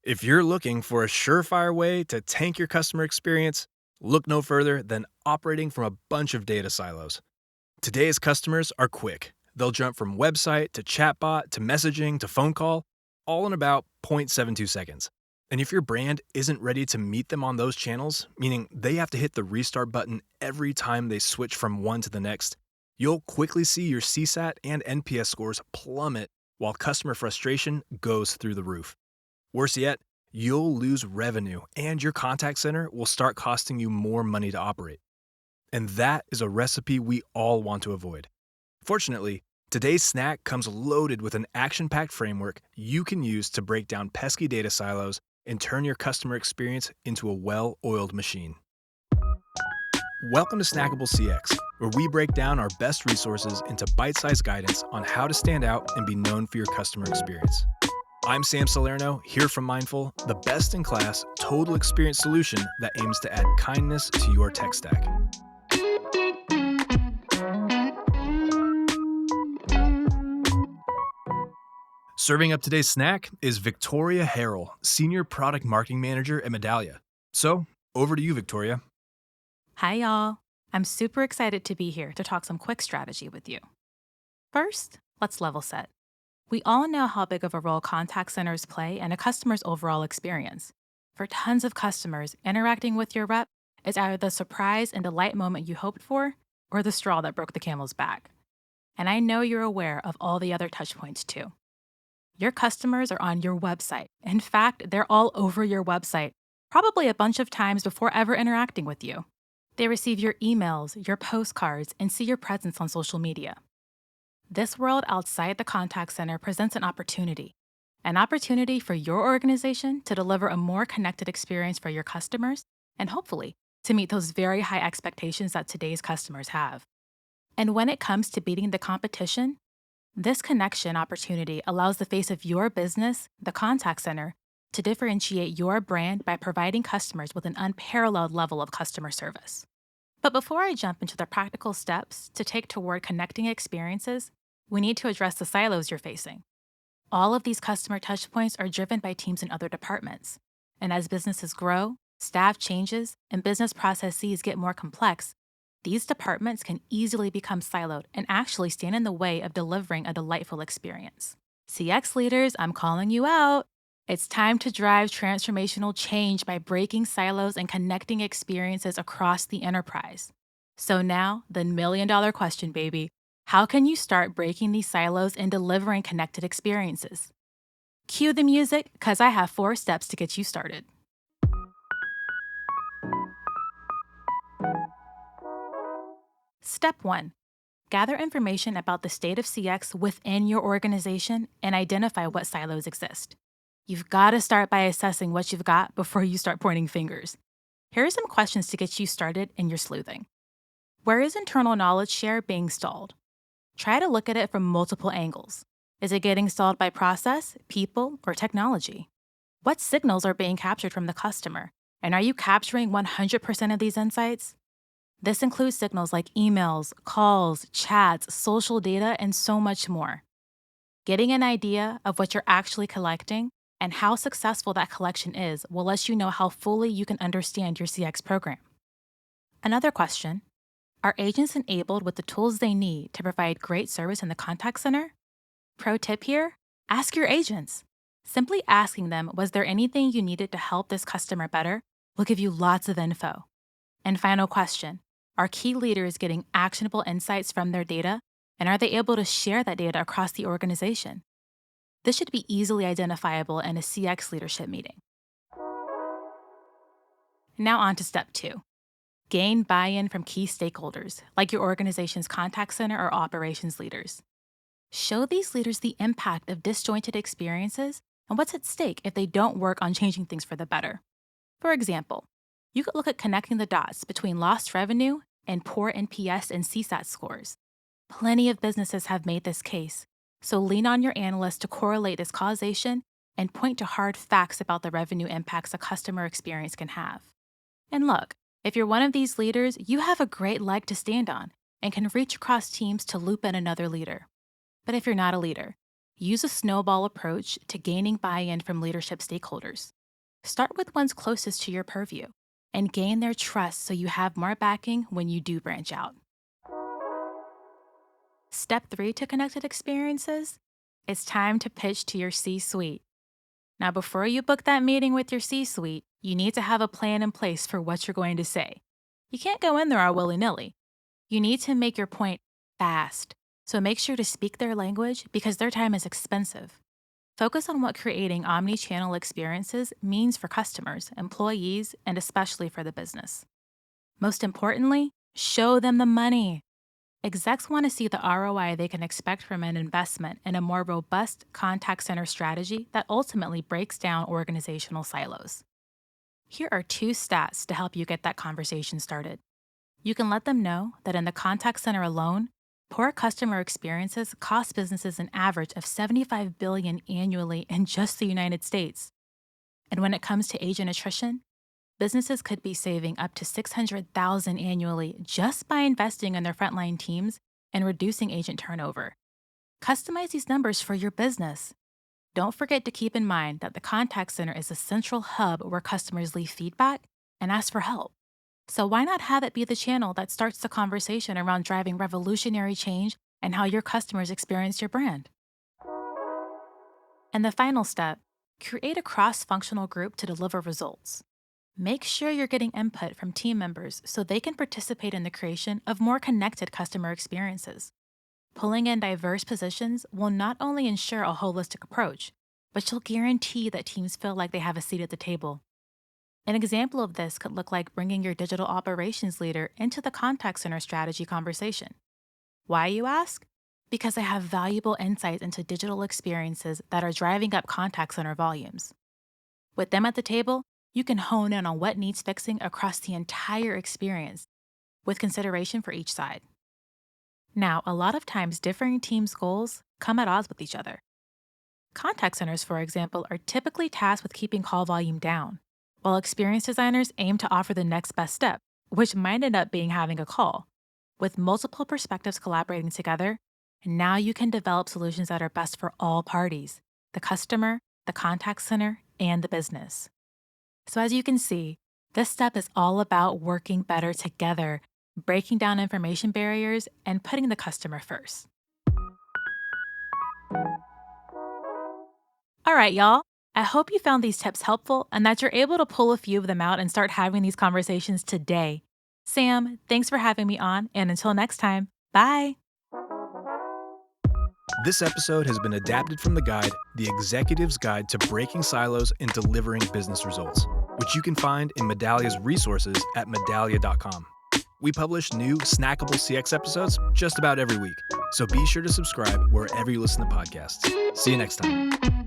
If you're looking for a surefire way to tank your customer experience, look no further than operating from a bunch of data silos. Today's customers are quick. They'll jump from website to chatbot to messaging to phone call, all in about 0.72 seconds. And if your brand isn't ready to meet them on those channels, meaning they have to hit the restart button every time they switch from one to the next, you'll quickly see your CSAT and NPS scores plummet while customer frustration goes through the roof. Worse yet, you'll lose revenue and your contact center will start costing you more money to operate. And that is a recipe we all want to avoid. Fortunately, today's snack comes loaded with an action-packed framework you can use to break down pesky data silos and turn your customer experience into a well-oiled machine. Welcome to Snackable CX, where we break down our best resources into bite-sized guidance on how to stand out and be known for your customer experience. I'm Sam Salerno, here from Mindful, the best-in-class total experience solution that aims to add kindness to your tech stack. Serving up today's snack is Victoria Harrell, Senior Product Marketing Manager at Medallia. So, over to you, Victoria. Hi, y'all. I'm super excited to be here to talk some quick strategy with you. First, let's level set. We all know how big of a role contact centers play in a customer's overall experience. For tons of customers, interacting with your rep is either the surprise and delight moment you hoped for or the straw that broke the camel's back. And I know you're aware of all the other touchpoints too. Your customers are on your website. In fact, they're all over your website, probably a bunch of times before ever interacting with you. They receive your emails, your postcards, and see your presence on social media. This world outside the contact center presents an opportunity for your organization to deliver a more connected experience for your customers and hopefully to meet those very high expectations that today's customers have. And when it comes to beating the competition, this connection opportunity allows the face of your business, the contact center, to differentiate your brand by providing customers with an unparalleled level of customer service. But before I jump into the practical steps to take toward connecting experiences, we need to address the silos you're facing. All of these customer touchpoints are driven by teams in other departments. And as businesses grow, staff changes, and business processes get more complex, these departments can easily become siloed and actually stand in the way of delivering a delightful experience. CX leaders, I'm calling you out. It's time to drive transformational change by breaking silos and connecting experiences across the enterprise. So now, the million-dollar question, baby. How can you start breaking these silos and delivering connected experiences? Cue the music, because I have 4 steps to get you started. Step 1. Gather information about the state of CX within your organization and identify what silos exist. You've got to start by assessing what you've got before you start pointing fingers. Here are some questions to get you started in your sleuthing. Where is internal knowledge share being stalled? Try to look at it from multiple angles. Is it getting stalled by process, people, or technology? What signals are being captured from the customer? And are you capturing 100% of these insights? This includes signals like emails, calls, chats, social data, and so much more. Getting an idea of what you're actually collecting and how successful that collection is will let you know how fully you can understand your CX program. Another question, are agents enabled with the tools they need to provide great service in the contact center? Pro tip here, ask your agents. Simply asking them, was there anything you needed to help this customer better, will give you lots of info. And final question, are key leaders getting actionable insights from their data, and are they able to share that data across the organization? This should be easily identifiable in a CX leadership meeting. Now on to step 2. Gain buy-in from key stakeholders, like your organization's contact center or operations leaders. Show these leaders the impact of disjointed experiences and what's at stake if they don't work on changing things for the better. For example, you could look at connecting the dots between lost revenue and poor NPS and CSAT scores. Plenty of businesses have made this case, so lean on your analysts to correlate this causation and point to hard facts about the revenue impacts a customer experience can have. And look, if you're one of these leaders, you have a great leg to stand on and can reach across teams to loop in another leader. But if you're not a leader, Use a snowball approach to gaining buy-in from leadership stakeholders. Start with ones closest to your purview and gain their trust so you have more backing when you do branch out. Step 3 to connected experiences, it's time to pitch to your C-suite. Now, before you book that meeting with your C-suite, you need to have a plan in place for what you're going to say. You can't go in there all willy-nilly. You need to make your point fast, so make sure to speak their language because their time is expensive. Focus on what creating omni-channel experiences means for customers, employees, and especially for the business. Most importantly, show them the money. Execs want to see the ROI they can expect from an investment in a more robust contact center strategy that ultimately breaks down organizational silos. Here are 2 stats to help you get that conversation started. You can let them know that in the contact center alone, poor customer experiences cost businesses an average of $75 billion annually in just the United States. And when it comes to agent attrition, businesses could be saving up to $600,000 annually just by investing in their frontline teams and reducing agent turnover. Customize these numbers for your business. Don't forget to keep in mind that the contact center is a central hub where customers leave feedback and ask for help. So why not have it be the channel that starts the conversation around driving revolutionary change and how your customers experience your brand? And the final step, create a cross-functional group to deliver results. Make sure you're getting input from team members so they can participate in the creation of more connected customer experiences. Pulling in diverse positions will not only ensure a holistic approach, but you'll guarantee that teams feel like they have a seat at the table. An example of this could look like bringing your digital operations leader into the contact center strategy conversation. Why, you ask? Because they have valuable insights into digital experiences that are driving up contact center volumes. With them at the table, you can hone in on what needs fixing across the entire experience, with consideration for each side. Now, a lot of times differing teams' goals come at odds with each other. Contact centers, for example, are typically tasked with keeping call volume down, while experience designers aim to offer the next best step, which might end up being having a call. With multiple perspectives collaborating together, now you can develop solutions that are best for all parties: the customer, the contact center, and the business. So as you can see, this step is all about working better together, breaking down information barriers, and putting the customer first. All right, y'all. I hope you found these tips helpful and that you're able to pull a few of them out and start having these conversations today. Sam, thanks for having me on, and until next time, bye. This episode has been adapted from the guide, The Executive's Guide to Breaking Silos and Delivering Business Results, which you can find in Medallia's resources at medallia.com. We publish new Snackable CX episodes just about every week, so be sure to subscribe wherever you listen to podcasts. See you next time.